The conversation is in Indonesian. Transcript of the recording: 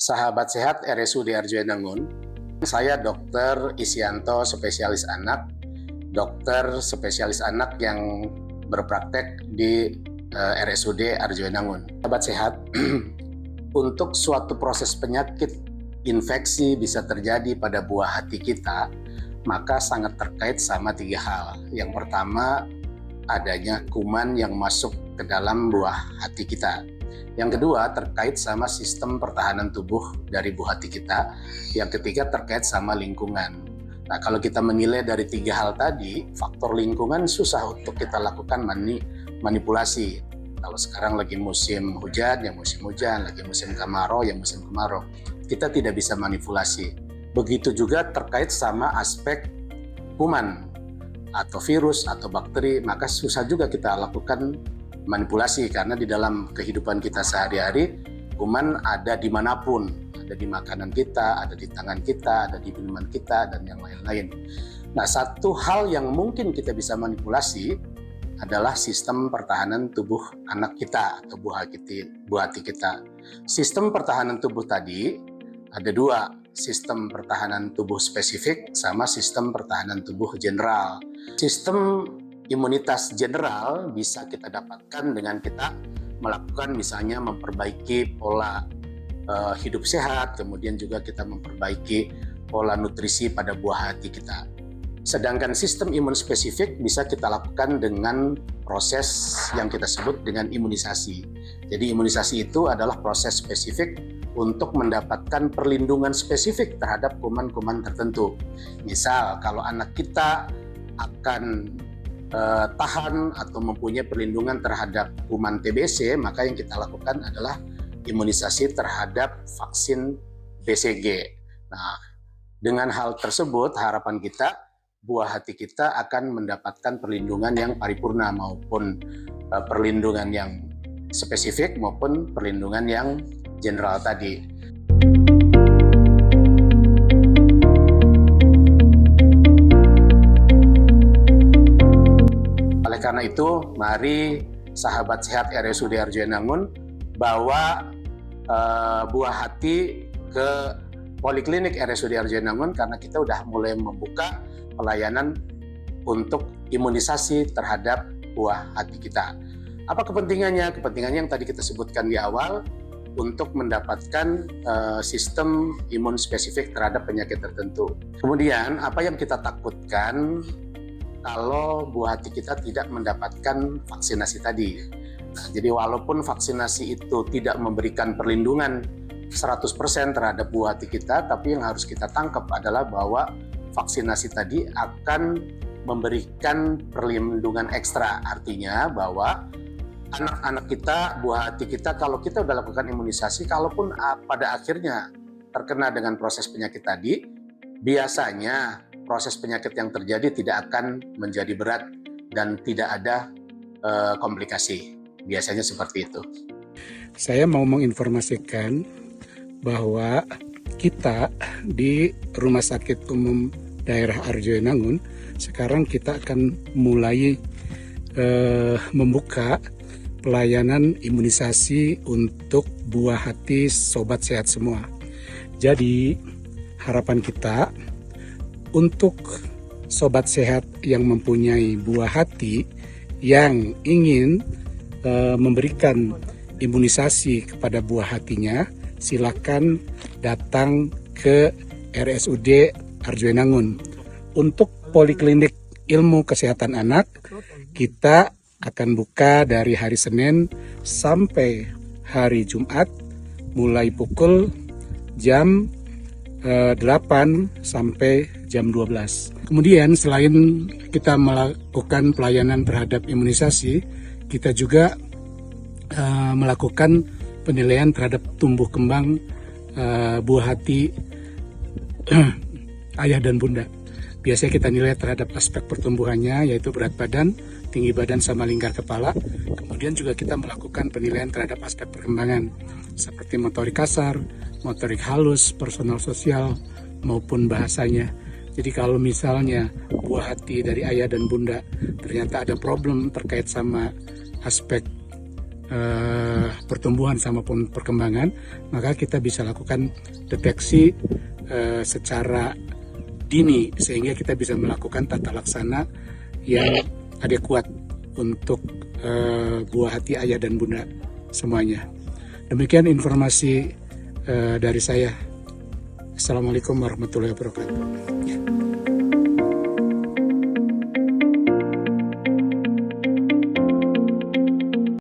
Sahabat Sehat RSUD Arjuenangun, saya Dr. Isyanto, spesialis anak, dokter spesialis anak yang berpraktek di RSUD Arjuenangun. Sahabat Sehat, untuk suatu proses penyakit infeksi bisa terjadi pada buah hati kita, maka sangat terkait sama 3 hal. Yang pertama, adanya kuman yang masuk ke dalam buah hati kita. Yang kedua, terkait sama sistem pertahanan tubuh dari buah hati kita. Yang ketiga, terkait sama lingkungan. Nah, kalau kita menilai dari 3 hal tadi, faktor lingkungan susah untuk kita lakukan manipulasi. Kalau sekarang lagi musim hujan, ya musim hujan, lagi musim kemarau, ya musim kemarau. Kita tidak bisa manipulasi. Begitu juga terkait sama aspek kuman atau virus atau bakteri, maka susah juga kita lakukan manipulasi karena di dalam kehidupan kita sehari-hari kuman ada dimanapun, ada di makanan kita, ada di tangan kita, ada di minuman kita, dan yang lain-lain. Nah, satu hal yang mungkin kita bisa manipulasi adalah sistem pertahanan tubuh anak kita atau buah hati kita. Sistem pertahanan tubuh tadi ada 2, sistem pertahanan tubuh spesifik sama sistem pertahanan tubuh general. Sistem imunitas general bisa kita dapatkan dengan kita melakukan misalnya memperbaiki pola hidup sehat, kemudian juga kita memperbaiki pola nutrisi pada buah hati kita. Sedangkan sistem imun spesifik bisa kita lakukan dengan proses yang kita sebut dengan imunisasi. Jadi imunisasi itu adalah proses spesifik untuk mendapatkan perlindungan spesifik terhadap kuman-kuman tertentu. Misal kalau anak kita akan tahan atau mempunyai perlindungan terhadap kuman TBC, maka yang kita lakukan adalah imunisasi terhadap vaksin BCG. Nah, dengan hal tersebut harapan kita buah hati kita akan mendapatkan perlindungan yang paripurna maupun perlindungan yang spesifik maupun perlindungan yang general tadi. Karena itu, mari sahabat sehat RSUD Arjuenangun bawa buah hati ke Poliklinik RSUD Arjuenangun karena kita udah mulai membuka pelayanan untuk imunisasi terhadap buah hati kita. Apa kepentingannya? Kepentingannya yang tadi kita sebutkan di awal, untuk mendapatkan sistem imun spesifik terhadap penyakit tertentu. Kemudian, apa yang kita takutkan kalau buah hati kita tidak mendapatkan vaksinasi tadi. Nah, jadi walaupun vaksinasi itu tidak memberikan perlindungan 100% terhadap buah hati kita, tapi yang harus kita tangkap adalah bahwa vaksinasi tadi akan memberikan perlindungan ekstra. Artinya bahwa anak-anak kita, buah hati kita, kalau kita sudah lakukan imunisasi, kalaupun pada akhirnya terkena dengan proses penyakit tadi, biasanya proses penyakit yang terjadi tidak akan menjadi berat dan tidak ada komplikasi. Biasanya seperti itu. Saya mau menginformasikan bahwa kita di Rumah Sakit Umum Daerah Arjuenangun sekarang kita akan mulai membuka pelayanan imunisasi untuk buah hati sobat sehat semua. Jadi harapan kita untuk sobat sehat yang mempunyai buah hati yang ingin memberikan imunisasi kepada buah hatinya, silakan datang ke RSUD Arjuenangun. Untuk Poliklinik Ilmu Kesehatan Anak, kita akan buka dari hari Senin sampai hari Jumat, mulai pukul jam 8 sampai jam 12. Kemudian selain kita melakukan pelayanan terhadap imunisasi, kita juga melakukan penilaian terhadap tumbuh kembang buah hati ayah dan bunda. Biasanya kita nilai terhadap aspek pertumbuhannya, yaitu berat badan, tinggi badan, sama lingkar kepala. Kemudian juga kita melakukan penilaian terhadap aspek perkembangan, seperti motorik kasar, motorik halus, personal sosial, maupun bahasanya. Jadi kalau misalnya buah hati dari ayah dan bunda ternyata ada problem terkait sama aspek pertumbuhan sama perkembangan, maka kita bisa lakukan deteksi secara dini sehingga kita bisa melakukan tata laksana yang adekuat untuk buah hati ayah dan bunda semuanya. Demikian informasi dari saya. Assalamualaikum warahmatullahi wabarakatuh.